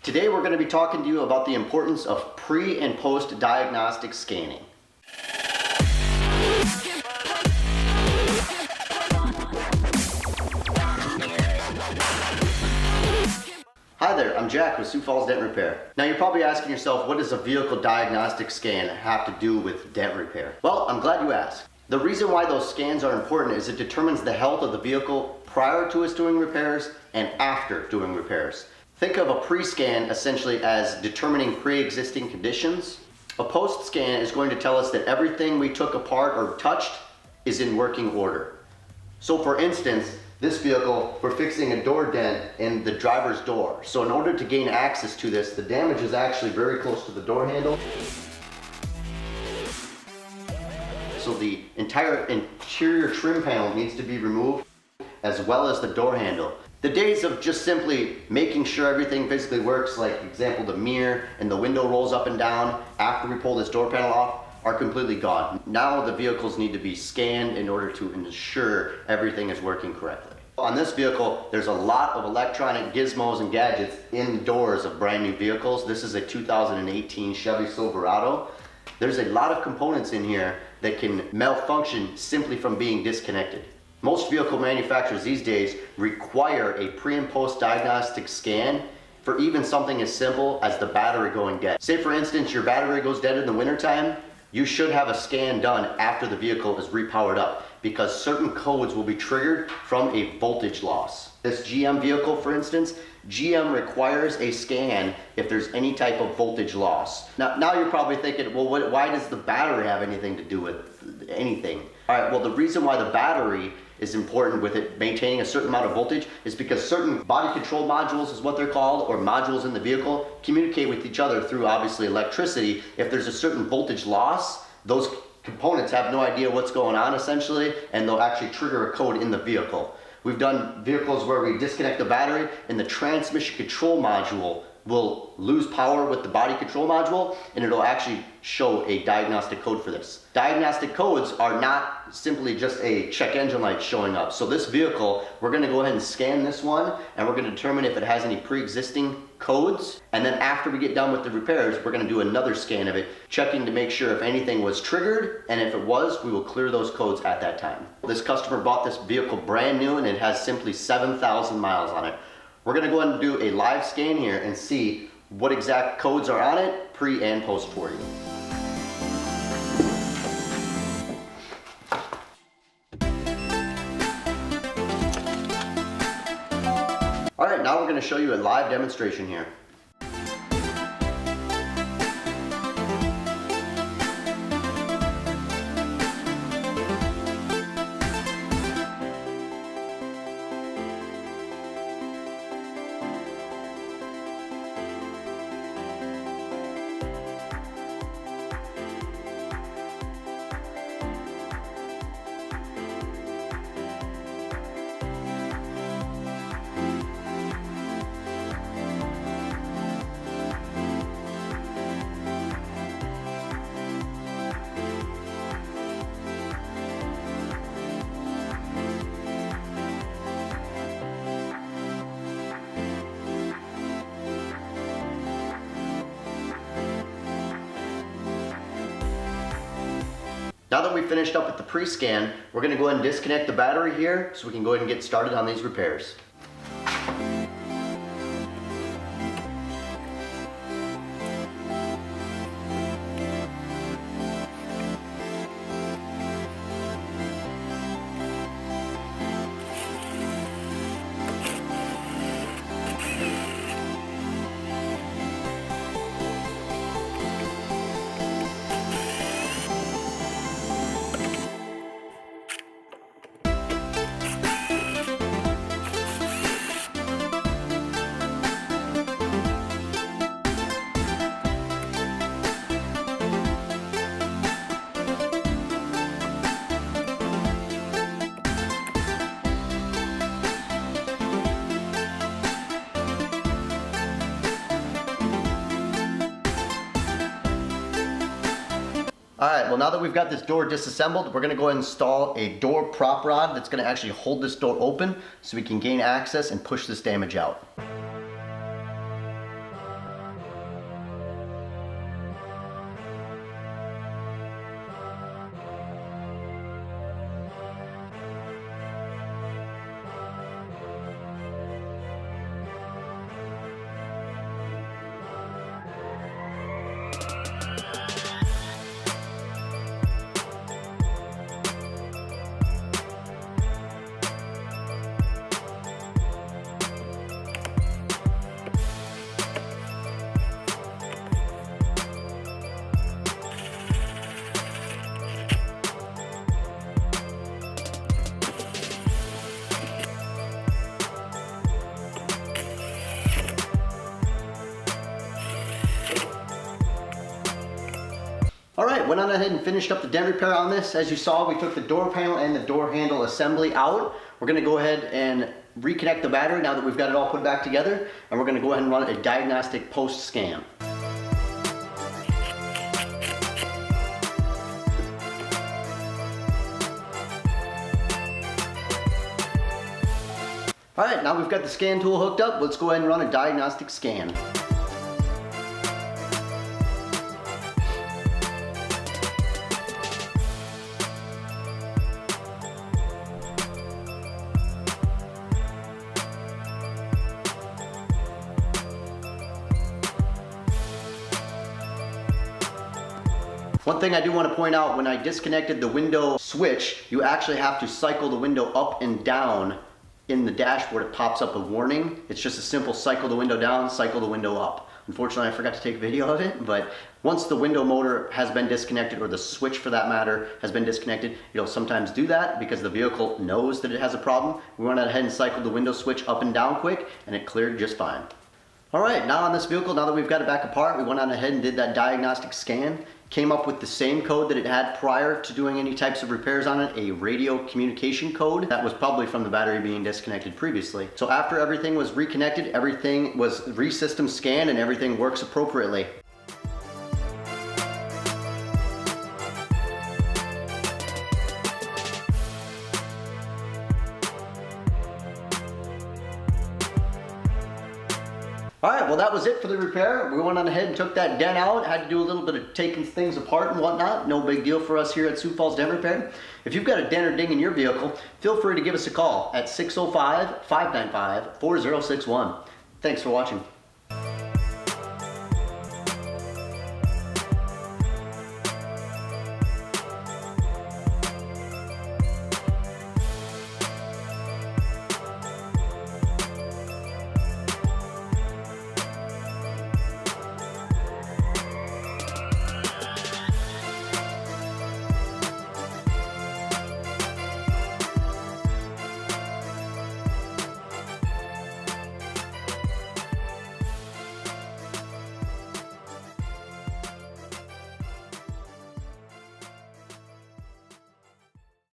Today we're going to be talking to you about the importance of pre and post diagnostic scanning. Hi there, I'm Jack with Sioux Dent Repair. Now you're probably asking yourself, what does a vehicle diagnostic scan have to do with dent repair? Well, I'm glad you asked. The reason why those scans are important is it determines the health of the vehicle prior to us doing repairs and after doing repairs. Think of a pre-scan essentially as determining pre-existing conditions. A post-scan is going to tell us that everything we took apart or touched is in working order. So for instance, this vehicle, we're fixing a door dent in the driver's door. So in order to gain access to this, the damage is actually very close to the door handle. So the entire interior trim panel needs to be removed, as well as the door handle. The days of just simply making sure everything physically works, like example the mirror and the window rolls up and down after we pull this door panel off, are completely gone. Now the vehicles need to be scanned in order to ensure everything is working correctly. On this vehicle, there's a lot of electronic gizmos and gadgets in doors of brand new vehicles. This is a 2018 Chevy Silverado. There's a lot of components in here that can malfunction simply from being disconnected. Most vehicle manufacturers these days require a pre and post diagnostic scan for even something as simple as the battery going dead. Say for instance, your battery goes dead in the wintertime, you should have a scan done after the vehicle is repowered up because certain codes will be triggered from a voltage loss. This GM vehicle, for instance, GM requires a scan if there's any type of voltage loss. Now you're probably thinking, well, why does the battery have anything to do with anything? All right, well, the reason why the battery is important with it maintaining a certain amount of voltage is because certain body control modules is what they're called, or modules in the vehicle, communicate with each other through obviously electricity. If there's a certain voltage loss, those components have no idea what's going on essentially, and they'll actually trigger a code in the vehicle. We've done vehicles where we disconnect the battery and the transmission control module will lose power with the body control module, and it'll actually show a diagnostic code for this. Diagnostic codes are not simply just a check engine light showing up. So this vehicle, we're gonna go ahead and scan this one, and we're gonna determine if it has any pre-existing codes. And then after we get done with the repairs, we're gonna do another scan of it, checking to make sure if anything was triggered, and if it was, we will clear those codes at that time. This customer bought this vehicle brand new, and it has simply 7,000 miles on it. We're gonna go ahead and do a live scan here and see what exact codes are on it, pre and post for you. All right, now we're gonna show you a live demonstration here. Now that we've finished up with the pre-scan, we're going to go ahead and disconnect the battery here so we can go ahead and get started on these repairs. Alright, well now that we've got this door disassembled, we're going to go ahead and install a door prop rod that's going to actually hold this door open so we can gain access and push this damage out. right, went on ahead and finished up the dent repair on this. As you saw, we took the door panel and the door handle assembly out. We're gonna go ahead and reconnect the battery now that we've got it all put back together, and we're gonna go ahead and run a diagnostic post scan. All right, now we've got the scan tool hooked up. Let's go ahead and run a diagnostic scan. One thing I do want to point out, when I disconnected the window switch, you actually have to cycle the window up and down. In the dashboard, it pops up a warning. It's just a simple cycle the window down, cycle the window up. Unfortunately, I forgot to take a video of it, but once the window motor has been disconnected, or the switch for that matter has been disconnected, you'll sometimes do that because the vehicle knows that it has a problem. We went ahead and cycled the window switch up and down quick, and it cleared just fine. All right, now on this vehicle, now that we've got it back apart, we went on ahead and did that diagnostic scan. Came up with the same code that it had prior to doing any types of repairs on it, a radio communication code. That was probably from the battery being disconnected previously. So after everything was reconnected, everything was re-system scanned, and everything works appropriately. All right, well that was it for the repair. We went on ahead and took that dent out. Had to do a little bit of taking things apart and whatnot. No big deal for us here at Sioux Falls Dent Repair. If you've got a dent or ding in your vehicle, feel free to give us a call at 605-595-4061. Thanks for watching.